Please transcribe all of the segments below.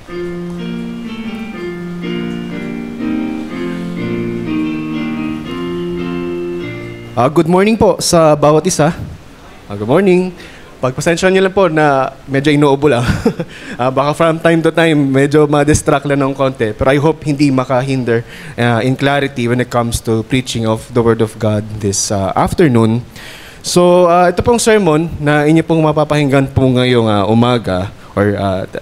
Good morning po sa bawat isa. Good morning. Pagpasensya niyo lang po na medyo inuubo lang. Baka from time to time, medyo ma-distract lang ng konti. Pero I hope hindi makahinder in clarity when it comes to preaching of the Word of God this afternoon. So, ito pong sermon na inyo pong mapapahinggan po ngayong umaga, or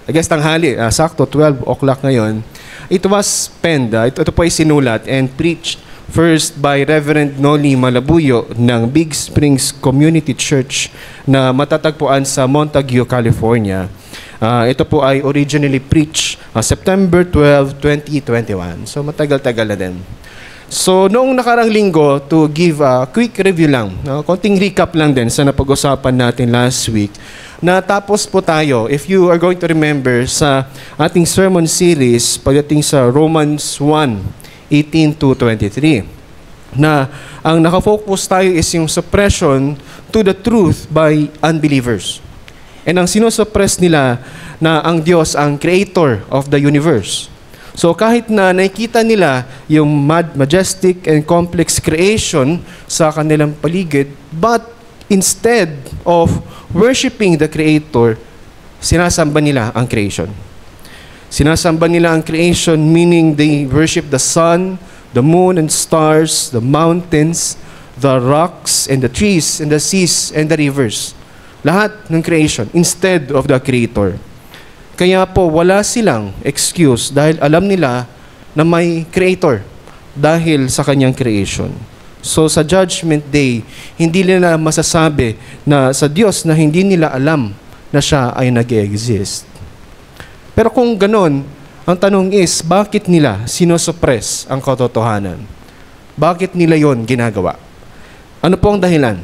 I guess tanghali, sakto 12 o'clock ngayon. It was penned, ito po ay sinulat and preached first by Reverend Noli Malabuyo ng Big Springs Community Church na matatagpuan sa Montague, California. Ito po ay originally preached September 12, 2021. So matagal-tagal na din. So noong nakarang linggo, to give a quick review lang, konting recap lang din sa napag-usapan natin last week, natapos po tayo, if you are going to remember, sa ating sermon series pagdating sa Romans 1:18 to 23, na ang nakafocus tayo is yung suppression to the truth by unbelievers. And ang sinusuppress nila na ang Diyos ang creator of the universe. So kahit na nakikita nila yung majestic and complex creation sa kanilang paligid, but instead of worshiping the creator, sinasamba nila ang creation. Sinasamba nila ang creation, meaning they worship the sun, the moon and stars, the mountains, the rocks and the trees and the seas and the rivers. Lahat ng creation instead of the creator. Kaya po wala silang excuse dahil alam nila na may creator dahil sa kanyang creation. So sa judgment day, hindi nila masasabi na sa Diyos na hindi nila alam na siya ay nag-exist. Pero kung ganon, ang tanong is, bakit nila sinosuppress ang katotohanan? Bakit nila yon ginagawa? Ano po ang dahilan?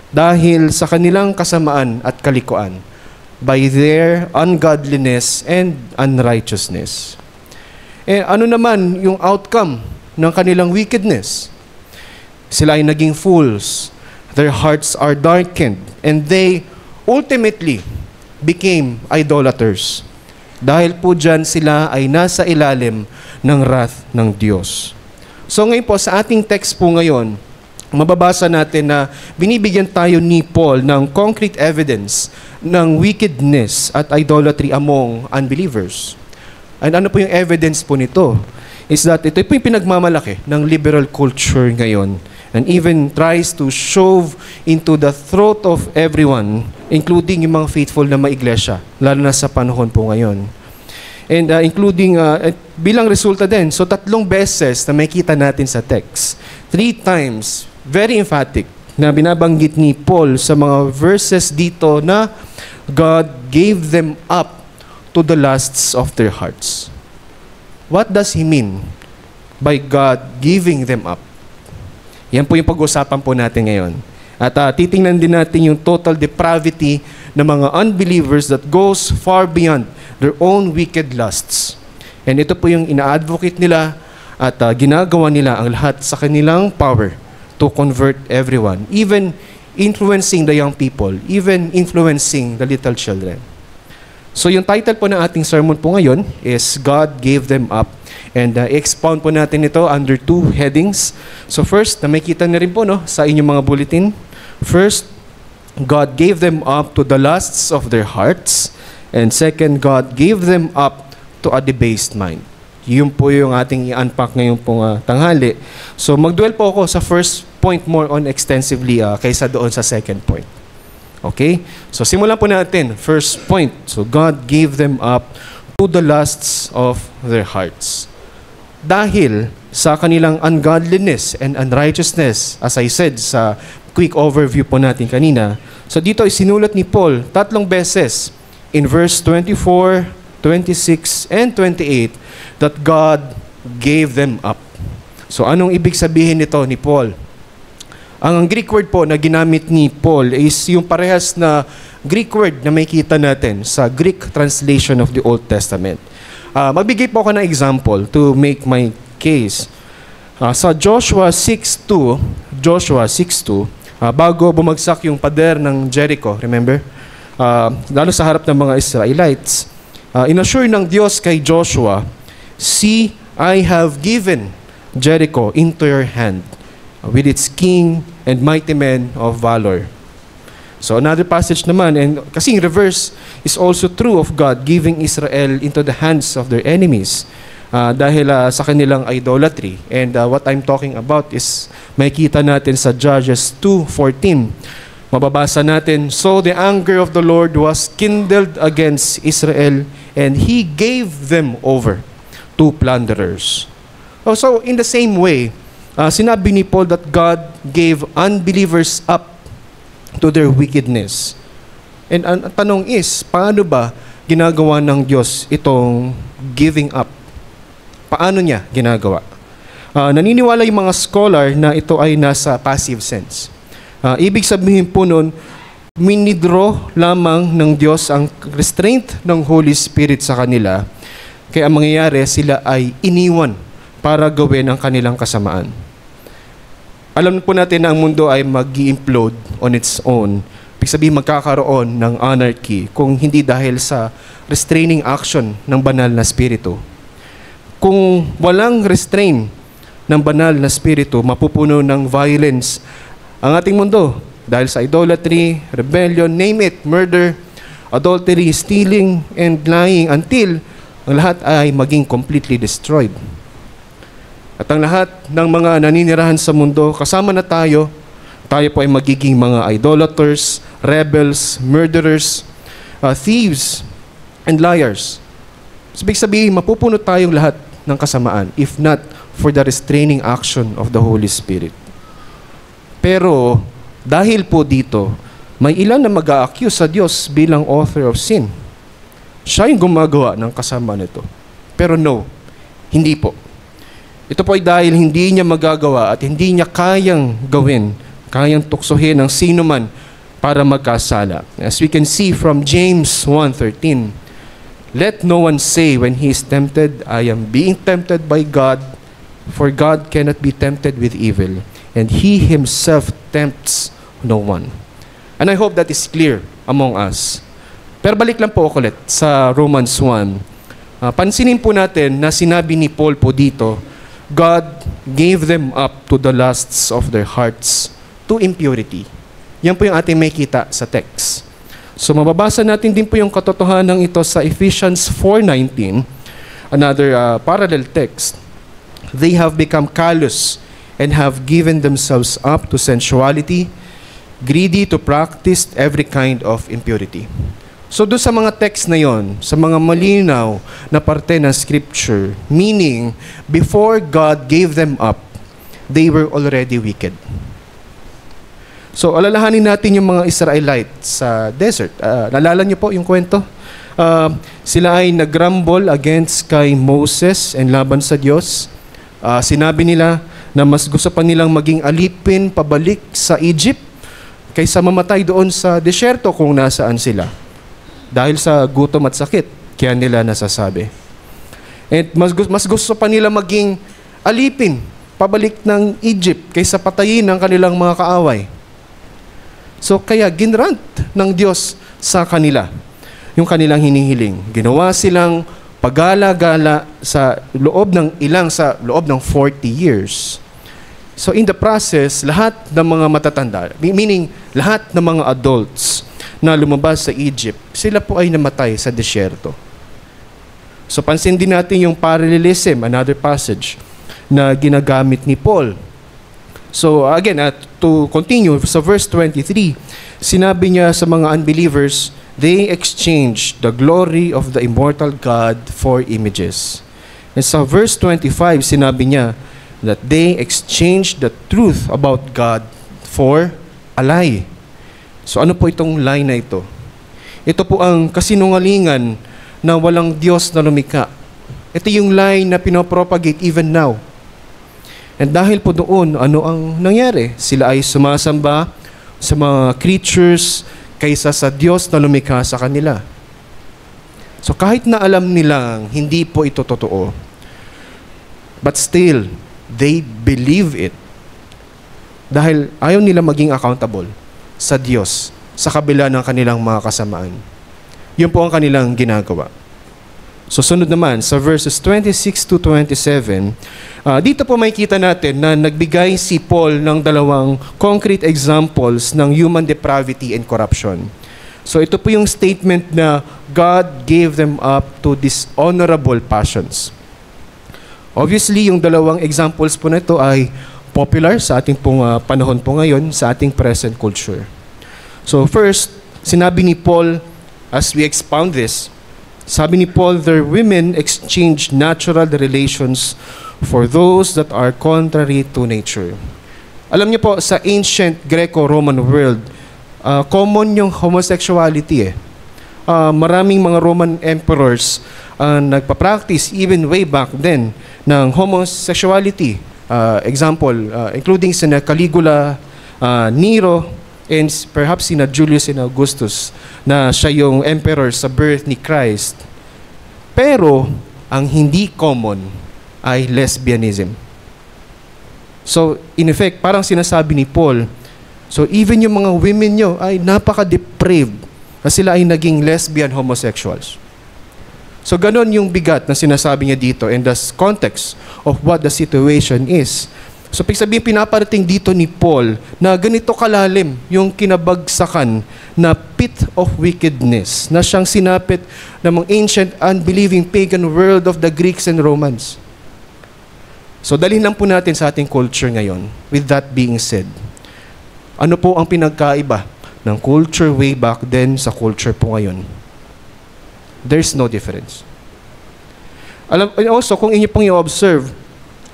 Dahil sa kanilang kasamaan at kalikuan, by their ungodliness and unrighteousness. Ano naman yung outcome ng kanilang wickedness? Sila ay naging fools, their hearts are darkened, and they ultimately became idolaters. Dahil po dyan sila ay nasa ilalim ng wrath ng Diyos. So ngayon po sa ating text po ngayon, mababasa natin na binibigyan tayo ni Paul ng concrete evidence ng wickedness at idolatry among unbelievers. And ano po yung evidence po nito? Is that ito po yung pinagmamalaki ng liberal culture ngayon, and even tries to shove into the throat of everyone, including yung mga faithful na maiglesia, lalo na sa panahon po ngayon. And including, bilang resulta din, so 3 beses na makita natin sa text. 3 times, very emphatic, na binabanggit ni Paul sa mga verses dito na God gave them up to the lusts of their hearts. What does he mean by God giving them up? Yan po yung pag-usapan po natin ngayon. At titingnan din natin yung total depravity ng mga unbelievers that goes far beyond their own wicked lusts. And ito po yung ina-advocate nila at ginagawa nila ang lahat sa kanilang power to convert everyone, even influencing the young people, even influencing the little children. So yung title po ng ating sermon po ngayon is God Gave Them Up. And expound po natin ito under 2 headings. So first, na makita na rin po sa inyong mga bulletin. First, God gave them up to the lusts of their hearts. And second, God gave them up to a debased mind. Yun po yung ating i-unpack ngayon pong tanghali. So mag-dwell po ako sa first point more on extensively kaysa doon sa second point. Okay? So simulan po natin. First point. So God gave them up to the lusts of their hearts. Dahil sa kanilang ungodliness and unrighteousness, as I said sa quick overview po natin kanina, so dito ay sinulat ni Paul 3 beses in verse 24, 26, and 28 that God gave them up. So anong ibig sabihin nito ni Paul? Ang Greek word po na ginamit ni Paul is yung parehas na Greek word na makikita natin sa Greek translation of the Old Testament. Magbigay po ako ng example to make my case. Sa Joshua 6:2, bago bumagsak yung pader ng Jericho, remember? Lalo sa harap ng mga Israelites, Inassure ng Diyos kay Joshua, "See, I have given Jericho into your hand, with its king and mighty men of valor." So another passage naman, and kasi in reverse is also true of God giving Israel into the hands of their enemies dahil sa kanilang idolatry. And what I'm talking about is makikita natin sa Judges 2:14. Mababasa natin, "So the anger of the Lord was kindled against Israel, and He gave them over to plunderers." So in the same way, sinabi ni Paul that God gave unbelievers up to their wickedness. And ang tanong is, paano ba ginagawa ng Diyos itong giving up? Paano niya ginagawa? Naniniwala yung mga scholar na ito ay nasa passive sense. Ibig sabihin po nun, minidraw lamang ng Diyos ang restraint ng Holy Spirit sa kanila. Kaya ang mangyayari, sila ay iniwan para gawin ang kanilang kasamaan. Alam po natin na ang mundo ay mag-i-implode on its own. Ibig sabihin, magkakaroon ng anarchy kung hindi dahil sa restraining action ng banal na spirito. Kung walang restrain ng banal na spirito, mapupuno ng violence ang ating mundo dahil sa idolatry, rebellion, name it, murder, adultery, stealing, and lying until ang lahat ay maging completely destroyed. At ang lahat ng mga naninirahan sa mundo, kasama na tayo po ay magiging mga idolaters, rebels, murderers, thieves, and liars. Ibig sabihin, mapupuno tayong lahat ng kasamaan, if not for the restraining action of the Holy Spirit. Pero, dahil po dito, may ilan na mag-a-accuse sa Diyos bilang author of sin. Siya yung gumagawa ng kasama nito. Pero no, hindi po. Ito po ay dahil hindi niya magagawa at hindi niya kayang gawin, kayang tuksohin ng sino man para magkasala. As we can see from James 1:13, "Let no one say when he is tempted, I am being tempted by God, for God cannot be tempted with evil, and He Himself tempts no one." And I hope that is clear among us. Pero balik lang po ulit sa Romans 1. Pansinin po natin na sinabi ni Paul po dito, God gave them up to the lusts of their hearts, to impurity. Yan po yung ating may kita sa text. So mababasa natin din po yung katotohanan ito sa Ephesians 4:19, another parallel text. "They have become callous and have given themselves up to sensuality, greedy to practice every kind of impurity." So doon sa mga text na yon, sa mga malinaw na parte ng Scripture, meaning, before God gave them up, they were already wicked. So alalahanin natin yung mga Israelites sa desert. Naalala niyo po yung kwento? Sila ay nag-grumble against kay Moses and laban sa Diyos. Sinabi nila na mas gusto pa nilang maging alipin pabalik sa Egypt kaysa mamatay doon sa desyerto kung nasaan sila. Dahil sa gutom at sakit, kaya nila nasasabi. And mas gusto pa nila maging alipin, pabalik ng Egypt, kaysa patayin ang kanilang mga kaaway. So kaya ginrant ng Diyos sa kanila yung kanilang hinihiling. Ginawa silang pagala-gala sa loob ng 40 years. So in the process, lahat ng mga matatanda, meaning lahat ng mga adults na lumabas sa Egypt, sila po ay namatay sa desyerto. So pansin din natin yung parallelism, another passage, na ginagamit ni Paul. So again, to continue, sa verse 23, sinabi niya sa mga unbelievers, they exchanged the glory of the immortal God for images. And sa verse 25, sinabi niya that they exchanged the truth about God for a lie. So ano po itong lie na ito? Ito po ang kasinungalingan na walang Diyos na lumikha. Ito yung lie na pinopropagate even now. And dahil po doon, ano ang nangyari? Sila ay sumasamba sa mga creatures kaysa sa Diyos na lumikha sa kanila. So kahit na alam nilang hindi po ito totoo, but still, they believe it. Dahil ayaw nila maging accountable sa Diyos sa kabila ng kanilang mga kasamaan. Yun po ang kanilang ginagawa. So sunod naman, sa verses 26 to 27, dito po makikita natin na nagbigay si Paul ng dalawang concrete examples ng human depravity and corruption. So ito po yung statement na God gave them up to dishonorable passions. Obviously, yung dalawang examples po na ito ay popular sa ating pong panahon po ngayon, sa ating present culture. So first, sinabi ni Paul, as we expound this, sabi ni Paul, their women exchange natural relations for those that are contrary to nature. Alam niyo po, sa ancient Greco-Roman world, common yung homosexuality eh. Maraming mga Roman emperors nagpa-practice even way back then ng homosexuality. Example, including sina Caligula, Nero, and perhaps sina Julius and Augustus na siya yung emperor sa birth ni Christ. Pero, ang hindi common ay lesbianism. So, in effect, parang sinasabi ni Paul, so even yung mga women nyo ay napaka-depraved na sila ay naging lesbian homosexuals. So, ganon yung bigat na sinasabi niya dito in the context of what the situation is. So, sabihin, pinaparating dito ni Paul na ganito kalalim yung kinabagsakan na pit of wickedness na siyang sinapit ng mga ancient, unbelieving, pagan world of the Greeks and Romans. So, dalhin lang po natin sa ating culture ngayon. With that being said, ano po ang pinagkaiba ng culture way back then sa culture po ngayon? There's no difference. And also, kung inyo pong i-observe,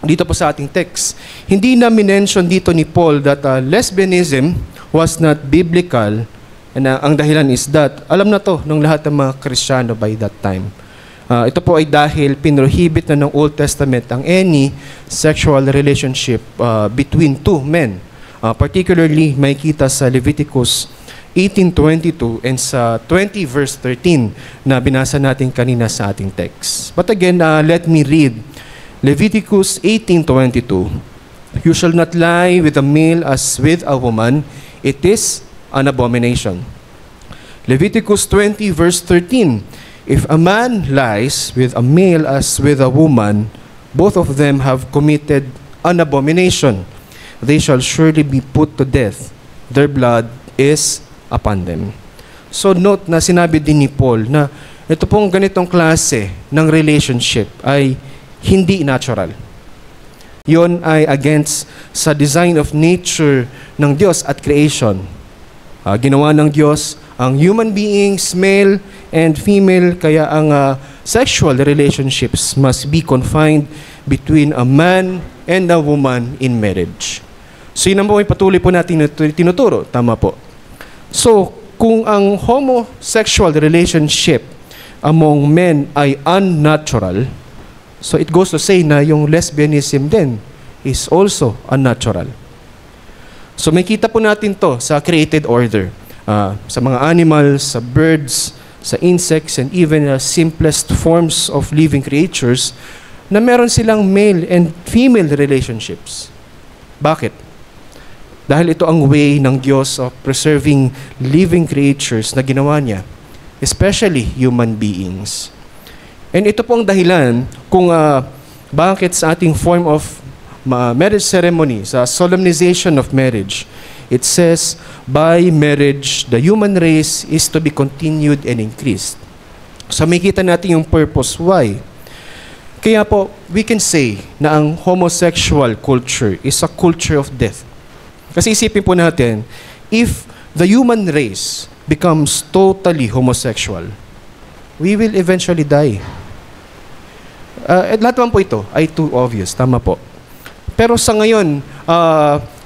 dito po sa ating text, hindi na minention dito ni Paul that lesbianism was not biblical, and ang dahilan is that, alam na to ng lahat ng mga Kristiyano by that time. Ito po ay dahil pinrohibit na ng Old Testament ang any sexual relationship between two men. Particularly, may kita sa Leviticus 18:22 and sa 20 verse 13 na binasa natin kanina sa ating text. But again, let me read Leviticus 18:22. You shall not lie with a male as with a woman. It is an abomination. Leviticus 20 verse 13. If a man lies with a male as with a woman, both of them have committed an abomination. They shall surely be put to death. Their blood is upon them. So note na sinabi din ni Paul na ito pong ganitong klase ng relationship ay hindi natural. Yon ay against sa design of nature ng Diyos at creation. Ginawa ng Diyos ang human beings, male and female, kaya ang sexual relationships must be confined between a man and a woman in marriage. So yun ang po ay patuloy po natin tinuturo. Tama po. So, kung ang homosexual relationship among men ay unnatural, so it goes to say na yung lesbianism din is also unnatural. So may kita po natin to sa created order. Sa mga animals, sa birds, sa insects, and even simplest forms of living creatures na meron silang male and female relationships. Bakit? Dahil ito ang way ng Diyos of preserving living creatures na ginawa niya, especially human beings. And ito po ang dahilan kung bakit sa ating form of marriage ceremony, sa solemnization of marriage, it says, by marriage, the human race is to be continued and increased. So may kita natin yung purpose why. Kaya po, we can say na ang homosexual culture is a culture of death. Kasi isipin po natin, if the human race becomes totally homosexual, we will eventually die. At lahat naman po ito ay too obvious, tama po. Pero sa ngayon,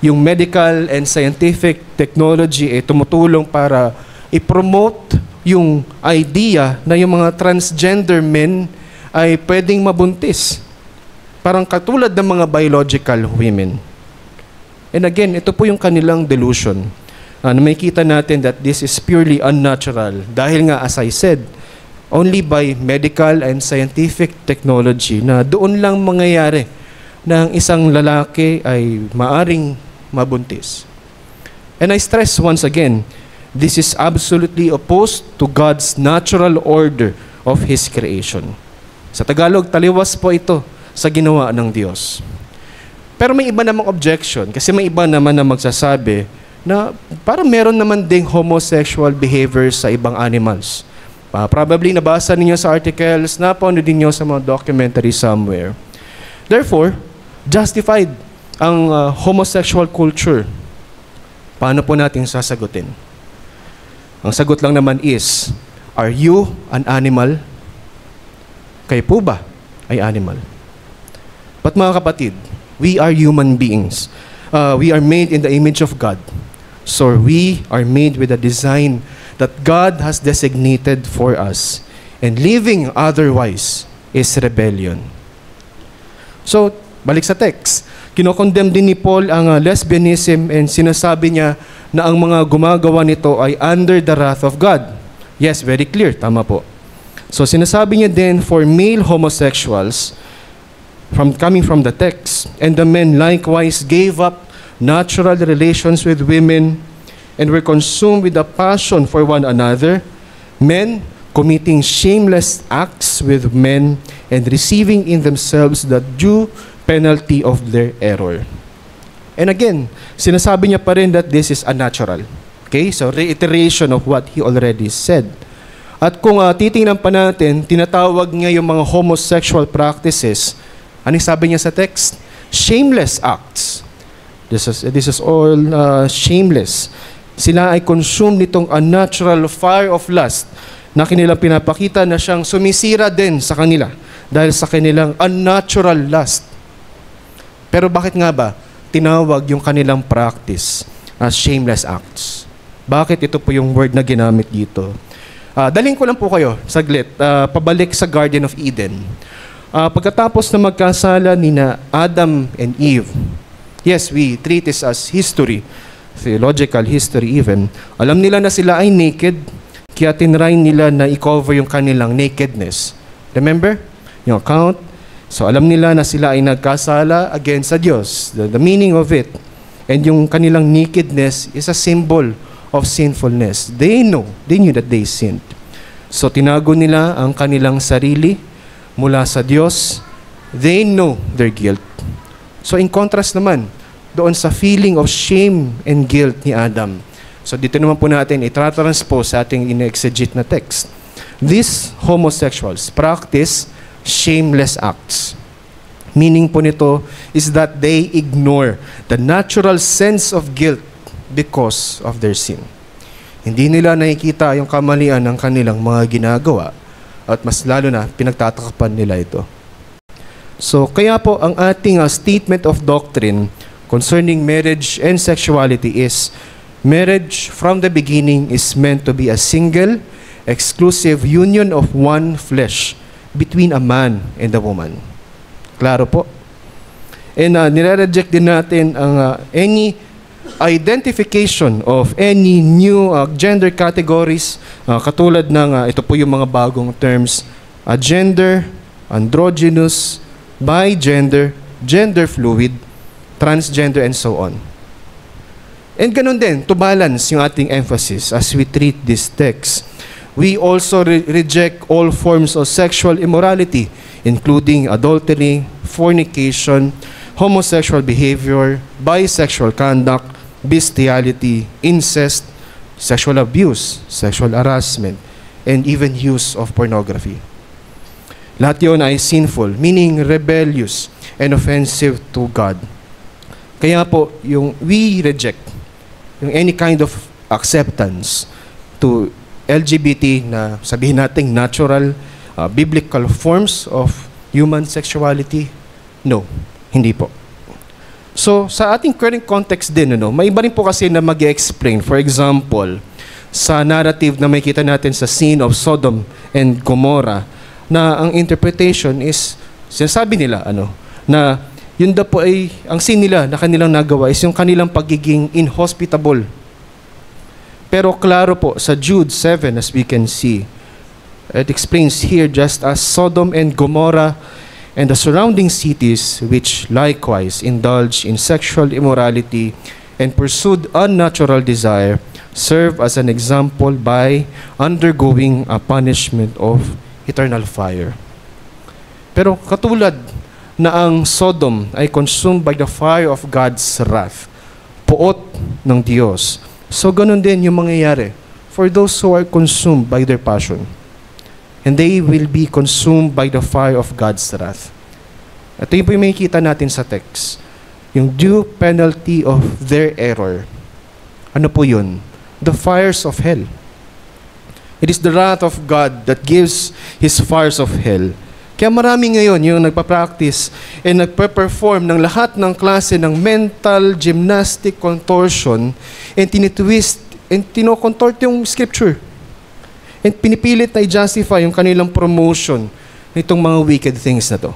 yung medical and scientific technology ay tumutulong para i-promote yung idea na yung mga transgender men ay pwedeng mabuntis. Parang katulad ng mga biological women. And again, ito po yung kanilang delusion. Na makikita natin that this is purely unnatural. Dahil nga, as I said, only by medical and scientific technology na doon lang mangyayari na ang isang lalaki ay maaring mabuntis. And I stress once again, this is absolutely opposed to God's natural order of His creation. Sa Tagalog, taliwas po ito sa ginawa ng Diyos. Pero may iba namang objection kasi may iba naman na magsasabi na parang meron naman ding homosexual behaviors sa ibang animals. Probably nabasa ninyo sa articles, napanood ninyo sa mga documentary somewhere. Therefore, justified ang homosexual culture. Paano po natin sasagutin? Ang sagot lang naman is, are you an animal? Kayo po ba ay animal? But mga kapatid, we are human beings. We are made in the image of God. So we are made with a design that God has designated for us. And living otherwise is rebellion. So, balik sa text. Kinokondemn din ni Paul ang lesbianism and sinasabi niya na ang mga gumagawa nito ay under the wrath of God. Yes, very clear. Tama po. So, sinasabi niya din for male homosexuals, coming from the text, and the men likewise gave up natural relations with women and were consumed with a passion for one another, men committing shameless acts with men and receiving in themselves the due penalty of their error. And again, sinasabi niya pa rin that this is unnatural. Okay? So, reiteration of what he already said. At kung titingnan pa natin, tinatawag niya yung mga homosexual practices. Anong sabi niya sa text? Shameless acts. This is all shameless. Sila ay consumed nitong unnatural fire of lust na kanilang pinapakita na siyang sumisira din sa kanila dahil sa kanilang unnatural lust. Pero bakit nga ba tinawag yung kanilang practice as shameless acts? Bakit ito po yung word na ginamit dito? Daling ko lang po kayo, saglit, pabalik sa Garden of Eden. Pagkatapos na magkasala nina Adam and Eve, yes, we treat this as history, theological history even. Alam nila na sila ay naked, kaya tinry nila na i-cover yung kanilang nakedness. Remember? Yung account. So alam nila na sila ay nagkasala against sa Diyos. The meaning of it. And yung kanilang nakedness is a symbol of sinfulness. They knew that they sinned. So tinago nila ang kanilang sarili mula sa Diyos. They know their guilt. So in contrast naman, doon sa feeling of shame and guilt ni Adam. So dito naman po natin itra-transpose sa ating in-exegete na text. These homosexuals practice shameless acts. Meaning po nito is that they ignore the natural sense of guilt because of their sin. Hindi nila nakikita yung kamalian ng kanilang mga ginagawa at mas lalo na pinagtatakapan nila ito. So kaya po ang ating statement of doctrine concerning marriage and sexuality is marriage from the beginning is meant to be a single, exclusive union of one flesh between a man and a woman. Klaro po. And nire-reject din natin ang any identification of any new gender categories katulad ng ito po yung mga bagong terms, gender, androgynous, bigender, gender fluid, transgender, and so on. And ganun din, to balance yung ating emphasis as we treat this text, we also reject all forms of sexual immorality, including adultery, fornication, homosexual behavior, bisexual conduct, bestiality, incest, sexual abuse, sexual harassment, and even use of pornography. Lahat yun ay sinful, meaning rebellious and offensive to God. Kaya po, we reject yung any kind of acceptance to LGBT na sabihin natin natural, biblical forms of human sexuality. No, hindi po. So, sa ating current context din, may iba rin po kasi na mag-explain. For example, sa narrative na may kita natin sa scene of Sodom and Gomorrah, na ang interpretation is, sinasabi nila, na yun daw po ay, ang sin nila na kanilang nagawa is yung kanilang pagiging inhospitable. Pero klaro po, sa Jude 7, as we can see, it explains here, just as Sodom and Gomorrah and the surrounding cities, which likewise indulged in sexual immorality and pursued unnatural desire, serve as an example by undergoing a punishment of eternal fire. Pero katulad na ang Sodom ay consumed by the fire of God's wrath, puot ng Diyos, so ganun din yung mangyayari for those who are consumed by their passion. And they will be consumed by the fire of God's wrath. Ito yung po yung makikita natin sa text. Yung due penalty of their error. Ano po yun? The fires of hell. It is the wrath of God that gives His fires of hell. Kaya marami ngayon yung nagpa-practice and nagpa-perform ng lahat ng klase ng mental, gymnastic, contortion, and tinitwist, and tinocontort yung scripture. And pinipilit na i-justify yung kanilang promotion nitong mga wicked things na to.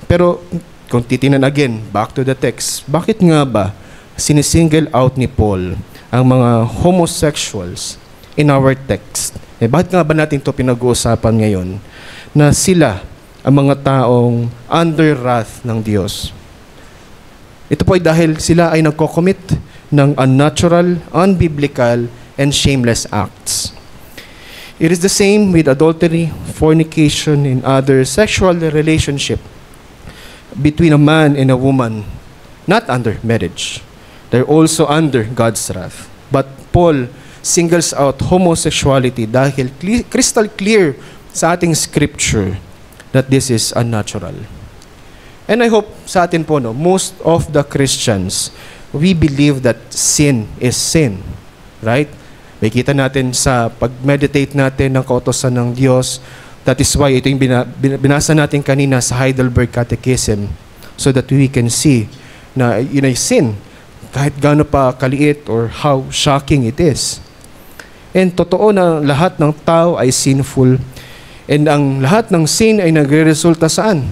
Pero, kung titingnan again, back to the text, bakit nga ba sinisingle out ni Paul ang mga homosexuals in our text? Bakit nga ba natin ito pinag-uusapan ngayon? Na sila ang mga taong under wrath ng Diyos. Ito po ay dahil sila ay nagko-commit ng unnatural, unbiblical, and shameless acts. It is the same with adultery, fornication, and other sexual relationship between a man and a woman, not under marriage. They're also under God's wrath. But Paul singles out homosexuality dahil crystal clear sa ating scripture that this is unnatural. And I hope sa atin po, most of the Christians, we believe that sin is sin. Right? May kita natin sa pag-meditate natin ng kautosan ng Diyos. That is why ito yung binasa natin kanina sa Heidelberg Catechism, so that we can see na yun ay sin, kahit gaano pa kaliit or how shocking it is. And totoo na lahat ng tao ay sinful, and ang lahat ng sin ay nagre-resulta saan?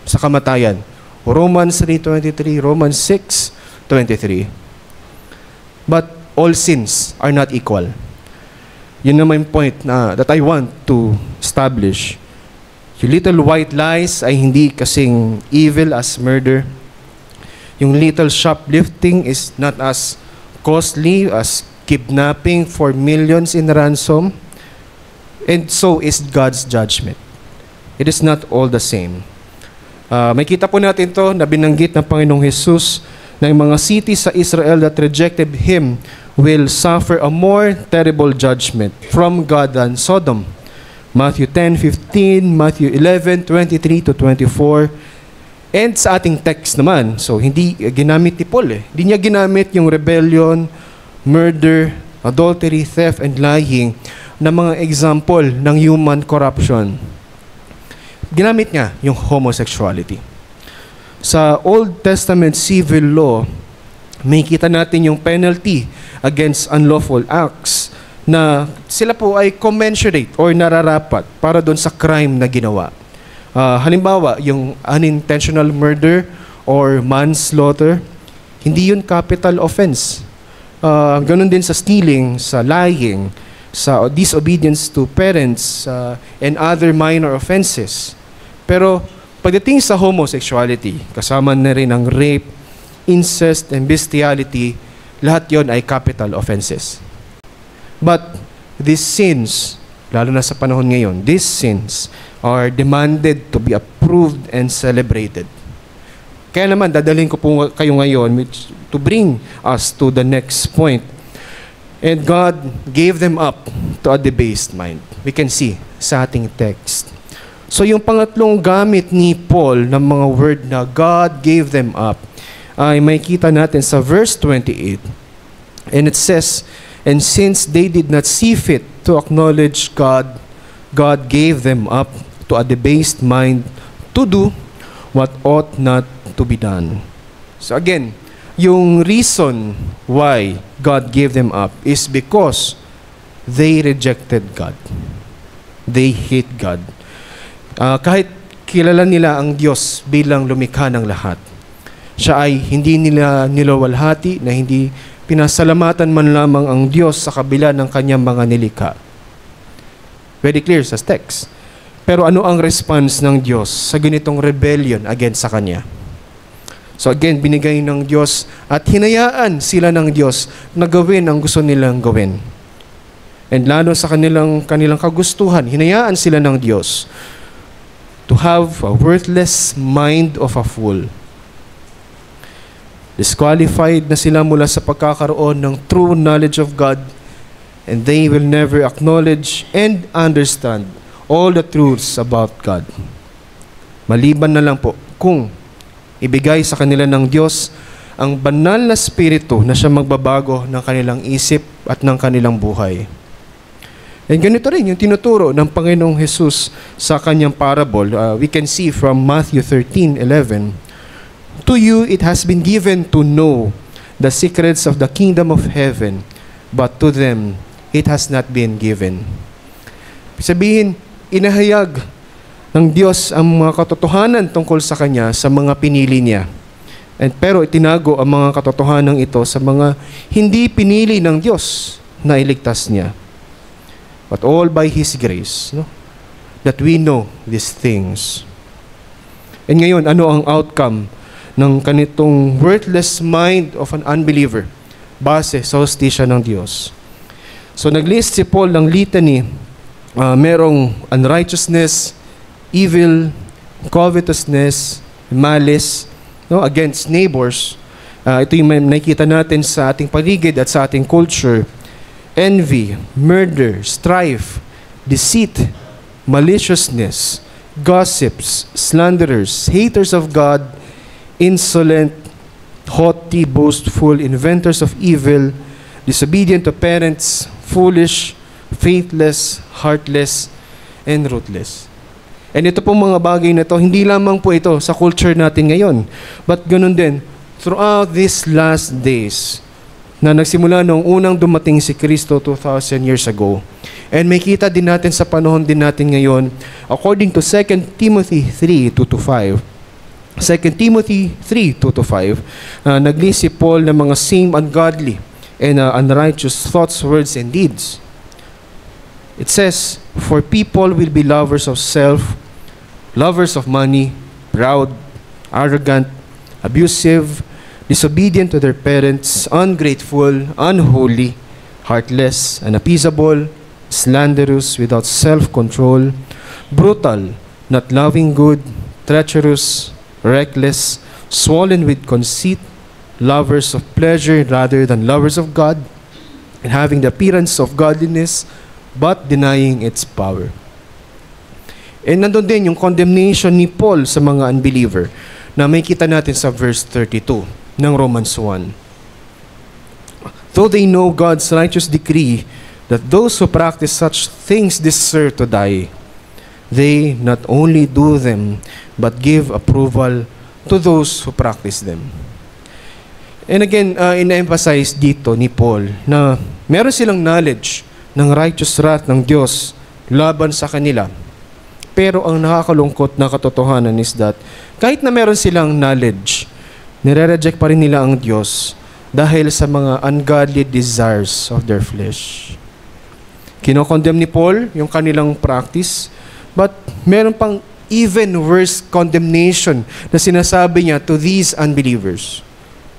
Sa kamatayan. Romans 3:23, Romans 6:23. But all sins are not equal. Yun naman yung point na that I want to establish. Yung little white lies ay hindi kasing evil as murder. Yung little shoplifting is not as costly as kidnapping for millions in ransom. And so is God's judgment. It is not all the same. May kita po natin to na binanggit ng Panginoong Jesus na yung mga cities sa Israel that rejected Him will suffer a more terrible judgment from God than Sodom. Matthew 10:15, Matthew 11:23-24. And sa ating text naman, so hindi ginamit ni Paul Hindi niya ginamit yung rebellion, murder, adultery, theft, and lying na mga example ng human corruption. Ginamit niya yung homosexuality. Sa Old Testament civil law, may kita natin yung penalty against unlawful acts na sila po ay commensurate or nararapat para doon sa crime na ginawa. Halimbawa, yung unintentional murder or manslaughter, hindi yun capital offense. Ganun din sa stealing, sa lying, sa disobedience to parents, and other minor offenses. Pero pagdating sa homosexuality, kasama na rin ang rape, incest, and bestiality, lahat yon ay capital offenses. But these sins, lalo na sa panahon ngayon, these sins are demanded to be approved and celebrated. Kaya naman, dadalhin ko po kayo ngayon to bring us to the next point. And God gave them up to a debased mind. We can see sa ating text. So yung pangatlong gamit ni Paul ng mga word na God gave them up, ay may kita natin sa verse 28. And it says, and since they did not see fit to acknowledge God, God gave them up to a debased mind to do what ought not to be done. So again, yung reason why God gave them up is because they rejected God. They hate God. Kahit kilala nila ang Diyos bilang lumikha ng lahat, siya ay hindi nila nilawalhati, na hindi pinasalamatan man lamang ang Diyos sa kabila ng kanyang mga nilikha. Very clear sa text. Pero ano ang response ng Diyos sa ganitong rebellion against sa Kanya? So again, binigay ng Diyos at hinayaan sila ng Diyos na gawin ang gusto nilang gawin. And lalo sa kanilang kagustuhan, hinayaan sila ng Diyos to have a worthless mind of a fool. Disqualified na sila mula sa pagkakaroon ng true knowledge of God, and they will never acknowledge and understand all the truths about God. Maliban na lang po kung ibigay sa kanila ng Diyos ang banal na spirito na siya magbabago ng kanilang isip at ng kanilang buhay. And ganito rin yung tinuturo ng Panginoong Jesus sa kanyang parable. We can see from Matthew 13:11, "To you it has been given to know the secrets of the kingdom of heaven, but to them it has not been given." Sabihin, inahayag ng Diyos ang mga katotohanan tungkol sa Kanya sa mga pinili niya. Pero itinago ang mga katotohanan ito sa mga hindi pinili ng Diyos na iligtas niya. But all by His grace, no? That we know these things. And ngayon, ano ang outcome ng kanitong worthless mind of an unbeliever base sa hustisya ng Diyos? So naglist si Paul ng litany, merong unrighteousness, evil, covetousness, malice, no, against neighbors. Ito yung nakikita natin sa ating paligid at sa ating culture. Envy, murder, strife, deceit, maliciousness, gossips, slanderers, haters of God, insolent, haughty, boastful, inventors of evil, disobedient to parents, foolish, faithless, heartless, and ruthless. And ito pong mga bagay na ito, hindi lamang po ito sa culture natin ngayon, but ganun din, throughout these last days, na nagsimula noong unang dumating si Kristo 2,000 years ago. And may kita din natin sa panahon din natin ngayon, according to 2 Timothy 3:2-5. 2 Timothy 3:2-5, naglist si Paul ng mga same ungodly and unrighteous thoughts, words, and deeds. It says, "For people will be lovers of self, lovers of money, proud, arrogant, abusive, disobedient to their parents, ungrateful, unholy, heartless, unappeasable, slanderous, without self-control, brutal, not loving good, treacherous, reckless, swollen with conceit, lovers of pleasure rather than lovers of God, and having the appearance of godliness, but denying its power." And nandun din yung condemnation ni Paul sa mga unbeliever na may kita natin sa verse 32 ng Romans 1. "Though they know God's righteous decree that those who practice such things deserve to die, they not only do them, but give approval to those who practice them." And again, ina-emphasize dito ni Paul na meron silang knowledge ng righteous wrath ng Diyos laban sa kanila. Pero ang nakakalungkot na katotohanan is that kahit na meron silang knowledge, nire-reject pa rin nila ang Diyos dahil sa mga ungodly desires of their flesh. Kinokondemn ni Paul yung kanilang practice, but meron pang even worse condemnation na sinasabi niya to these unbelievers.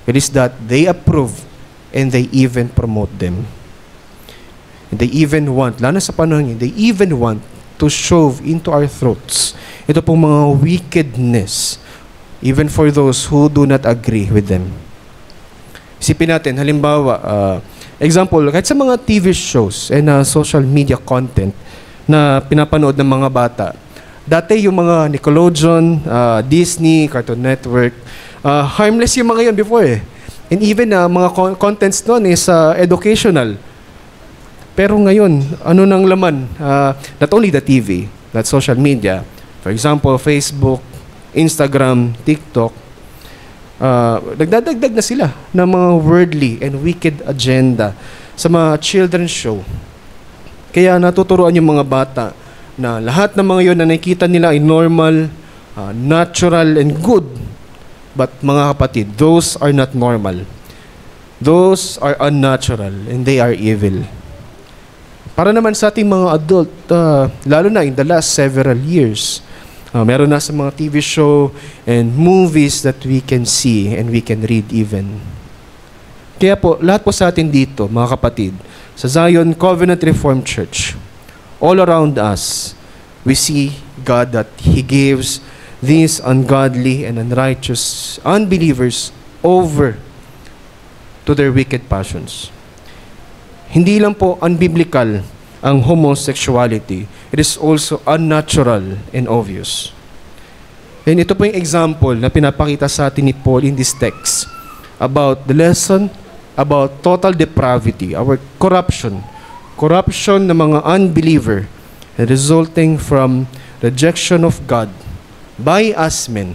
It is that they approve and they even promote them. And they even want, lalo sa panahon niya, they even want to shove into our throats ito pong mga wickedness, even for those who do not agree with them. Isipin natin, halimbawa, example, kahit sa mga TV shows and social media content na pinapanood ng mga bata, dati yung mga Nickelodeon, Disney, Cartoon Network, harmless yung mga yun before eh. And even mga contents doon is educational. Pero ngayon, ano nang laman? Not only the TV, but social media. For example, Facebook, Instagram, TikTok, nagdadagdag na sila ng mga worldly and wicked agenda sa mga children's show. Kaya natuturuan yung mga bata na lahat ng mga yun na nakikita nila ay normal, natural, and good. But mga kapatid, those are not normal. Those are unnatural and they are evil. Para naman sa ating mga adult, lalo na in the last several years, meron na sa mga TV show and movies that we can see and we can read even. Kaya po, lahat po sa atin dito, mga kapatid, sa Zion Covenant Reformed Church, all around us, we see God that He gives these ungodly and unrighteous unbelievers over to their wicked passions. Hindi lang po unbiblical ang homosexuality, it is also unnatural and obvious. And ito po yung example na pinapakita sa atin ni Paul in this text about the lesson about total depravity, our corruption ng mga unbeliever resulting from rejection of God by us men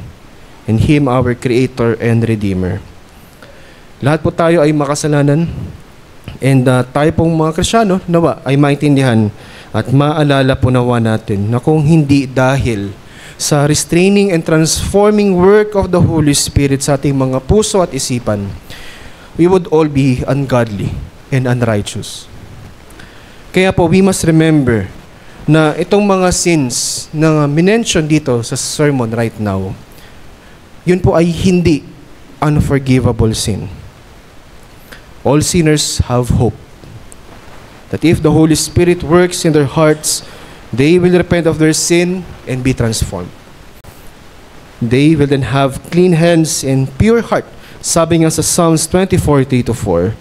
and Him, our Creator and Redeemer. Lahat po tayo ay makasalanan and tayo pong mga Kristyano nawa ay maintindihan at maalala po nawa natin na kung hindi dahil sa restraining and transforming work of the Holy Spirit sa ating mga puso at isipan, we would all be ungodly and unrighteous. Kaya po, we must remember na itong mga sins na minention dito sa sermon right now, yun po ay hindi unforgivable sin. All sinners have hope that if the Holy Spirit works in their hearts, they will repent of their sin and be transformed. They will then have clean hands and pure heart, sabi nga sa Psalms 24:3-4,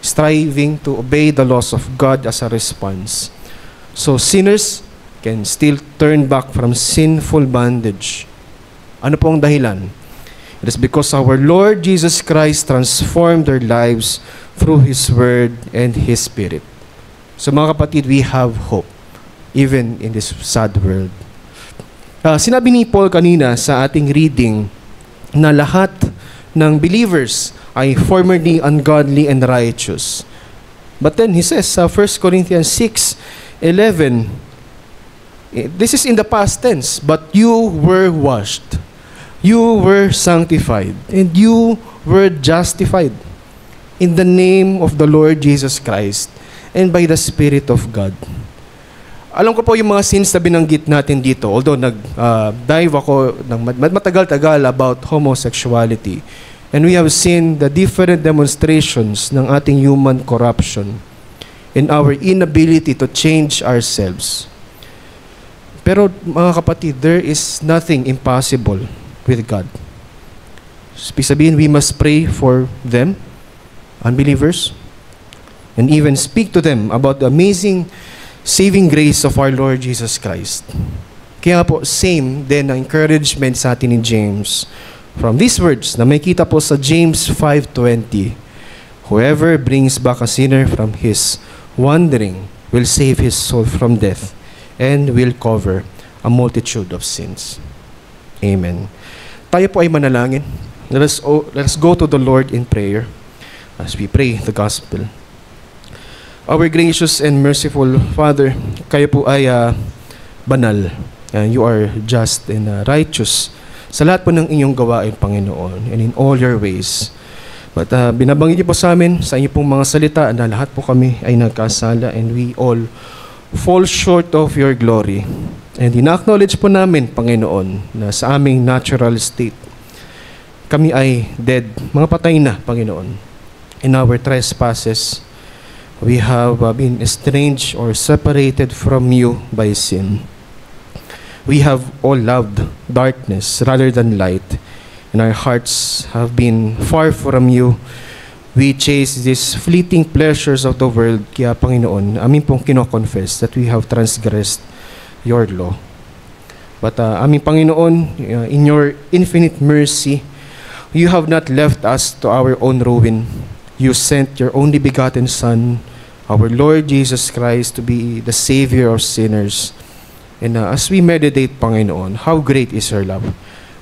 striving to obey the laws of God as a response. So sinners can still turn back from sinful bondage. Ano po ang dahilan? It is because our Lord Jesus Christ transformed their lives through His Word and His Spirit. So mga kapatid, we have hope even in this sad world. Sinabi ni Paul kanina sa ating reading na lahat ng believers ay formerly ungodly and righteous. But then he says sa 1 Corinthians 6:11, this is in the past tense, but you were washed, you were sanctified, and you were justified in the name of the Lord Jesus Christ and by the Spirit of God. Alam ko po yung mga sins na binanggit natin dito, although nag-dive ako ng matagal-tagal about homosexuality. And we have seen the different demonstrations ng ating human corruption and our inability to change ourselves. Pero mga kapatid, there is nothing impossible with God. Sabihin, we must pray for them, unbelievers, and even speak to them about the amazing saving grace of our Lord Jesus Christ. Kaya po, same din ang encouragement sa atin ni James. From these words na may kita po sa James 5:20, whoever brings back a sinner from his wandering will save his soul from death and will cover a multitude of sins. Amen. Tayo po ay manalangin. Let us go to the Lord in prayer as we pray the gospel. Our gracious and merciful Father, kayo po ay banal. You are just and righteous sa lahat po ng inyong gawain, Panginoon, and in all your ways. But binabanggit niyo po sa amin, sa inyo pong mga salita, na lahat po kami ay nagkasala and we all fall short of your glory. And ina-acknowledge po namin, Panginoon, na sa aming natural state, kami ay dead, mga patay na, Panginoon. In our trespasses, we have been estranged or separated from you by sin. We have all loved darkness rather than light, and our hearts have been far from you. We chase these fleeting pleasures of the world. Kaya, Panginoon, amin pong kino-confess that we have transgressed your law. But aming Panginoon, in your infinite mercy, you have not left us to our own ruin. You sent your only begotten Son, our Lord Jesus Christ, to be the Savior of sinners. And as we meditate, Panginoon, how great is your love,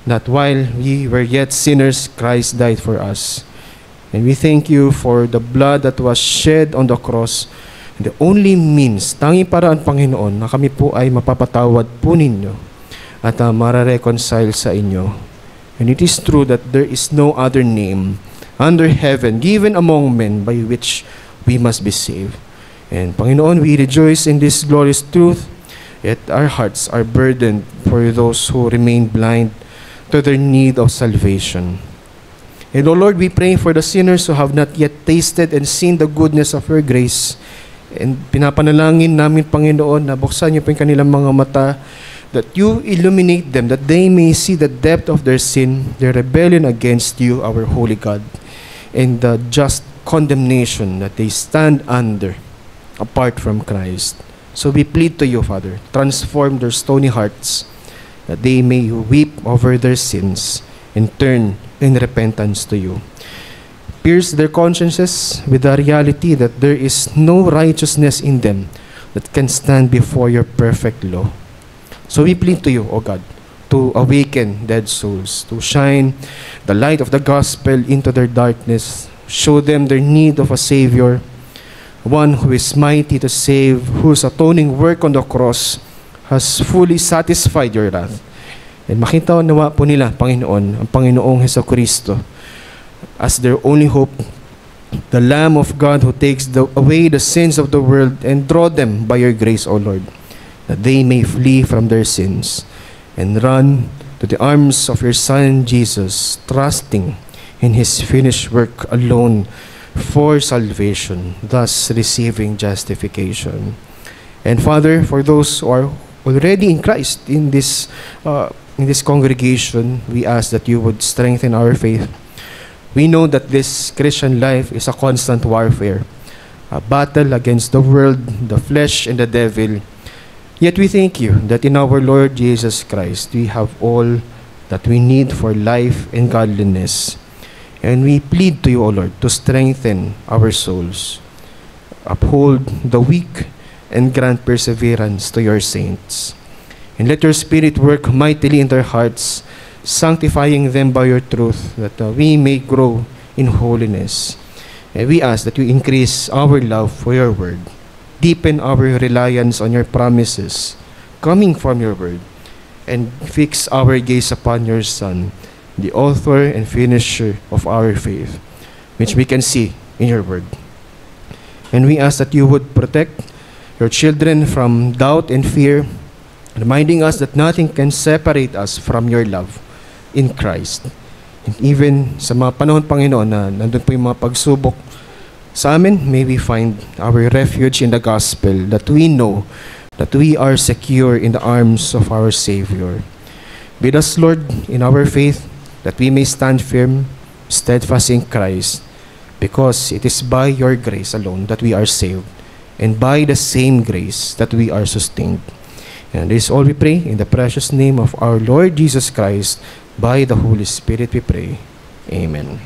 that while we were yet sinners, Christ died for us. And we thank you for the blood that was shed on the cross, the only means, tanging paraan, Panginoon, na kami po ay mapapatawad po ninyo at marareconcile sa inyo. And it is true that there is no other name under heaven given among men by which we must be saved. And Panginoon, we rejoice in this glorious truth, yet our hearts are burdened for those who remain blind to their need of salvation. And O Lord, we pray for the sinners who have not yet tasted and seen the goodness of your grace. And pinapanalangin namin, Panginoon, na buksan niyo po yung kanilang mga mata, that you illuminate them, that they may see the depth of their sin, their rebellion against you, our holy God, and the just condemnation that they stand under apart from Christ. So we plead to you, Father, transform their stony hearts, that they may weep over their sins and turn in repentance to you. Pierce their consciences with the reality that there is no righteousness in them that can stand before your perfect law. So we plead to you, O God, to awaken dead souls, to shine the light of the gospel into their darkness, show them their need of a Savior, one who is mighty to save, whose atoning work on the cross has fully satisfied your wrath. And makita nawa po nila, Panginoon, ang Panginoong Hesukristo as their only hope, the Lamb of God who takes away the sins of the world, and draw them by your grace, O Lord, that they may flee from their sins and run to the arms of your Son, Jesus, trusting in His finished work alone for salvation, thus receiving justification. And Father, for those who are already in Christ in this congregation, we ask that you would strengthen our faith. We know that this Christian life is a constant warfare, a battle against the world, the flesh, and the devil. Yet we thank you that in our Lord Jesus Christ, we have all that we need for life and godliness. And we plead to you, O Lord, to strengthen our souls, uphold the weak, and grant perseverance to your saints. And let your Spirit work mightily in their hearts, sanctifying them by your truth, that we may grow in holiness. And we ask that you increase our love for your word, deepen our reliance on your promises coming from your word, and fix our gaze upon your Son, the author and finisher of our faith, which we can see in your word. And we ask that you would protect your children from doubt and fear, reminding us that nothing can separate us from your love in Christ. And even sa mga panahon, Panginoon, na nandun po yung mga pagsubok sa amin, may we find our refuge in the gospel, that we know that we are secure in the arms of our Savior. Bid us, Lord, in our faith, that we may stand firm, steadfast in Christ, because it is by your grace alone that we are saved, and by the same grace that we are sustained. And this is all we pray in the precious name of our Lord Jesus Christ. By the Holy Spirit we pray. Amen.